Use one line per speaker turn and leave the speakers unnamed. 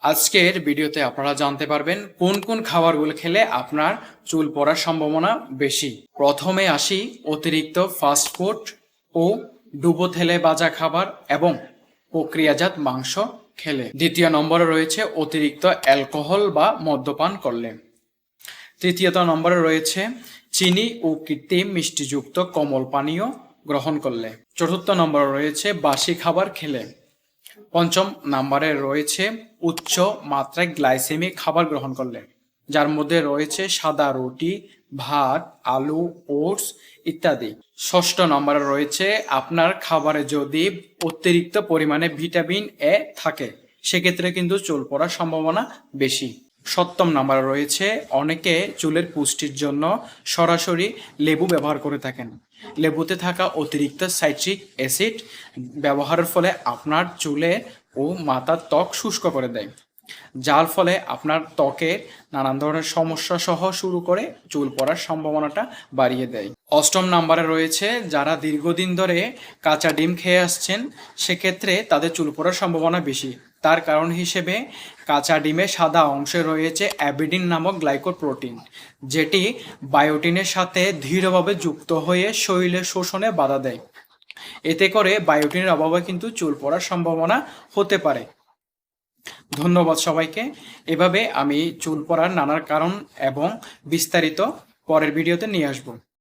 আজকের ভিডিওতে আপনারা জানতে পারবেন কোন কোন খাবারগুলো খেলে আপনার চুল পড়ার সম্ভাবনা বেশি। প্রথমে আসি অতিরিক্ত ফাস্ট ফুড ও ডুবো তেলে ভাজা খাবার এবং প্রক্রিয়াজাত মাংস খেলে। দ্বিতীয় নম্বরে রয়েছে অতিরিক্ত অ্যালকোহল বা মদ্যপান করলে। তৃতীয়ত নম্বরে রয়েছে চিনি ও কৃত্রিম মিষ্টিযুক্ত কোমল পানীয় গ্রহণ করলে। চতুর্থ নম্বরে রয়েছে বাসি খাবার খেলে। পঞ্চম নম্বরে রয়েছে উচ্চ মাত্রায় গ্লাইসেমিক খাবার গ্রহণ করলে, যার মধ্যে রয়েছে সাদা রুটি, ভাত, আলু, ওটস ইত্যাদি। ষষ্ঠ নম্বরে রয়েছে আপনার খাবারে যদি অতিরিক্ত পরিমাণে ভিটামিন এ থাকে, সেক্ষেত্রে কিন্তু চুল পড়ার সম্ভাবনা বেশি। সপ্তম নম্বরে রয়েছে অনেকে চুলের পুষ্টির জন্য সরাসরি লেবু ব্যবহার করে থাকেন। লেবুতে থাকা অতিরিক্ত সাইট্রিক অ্যাসিড ব্যবহারের ফলে আপনার চুলে ও মাথার ত্বক শুষ্ক করে দেয়, যার ফলে আপনার ত্বকের নানান ধরনের সমস্যা সহ শুরু করে চুল পড়ার সম্ভাবনাটা বাড়িয়ে দেয়। অষ্টম নম্বরে রয়েছে যারা দীর্ঘদিন ধরে কাঁচা ডিম খেয়ে আসছেন, সেক্ষেত্রে তাদের চুল পড়ার সম্ভাবনা বেশি। তার কারণ হিসেবে কাঁচা ডিমে সাদা অংশে রয়েছে অ্যাবিডিন নামক গ্লাইকোপ্রোটিন, যেটি বায়োটিনের সাথে দৃঢ়ভাবে যুক্ত হয়ে শরীরের শোষণে বাধা দেয়। এতে করে বায়োটিনের অভাবে কিন্তু চুল পড়ার সম্ভাবনা হতে পারে। ধন্যবাদ সবাইকে। এভাবে আমি চুল পড়ার নানার কারণ এবং বিস্তারিত পরের ভিডিওতে নিয়ে আসব।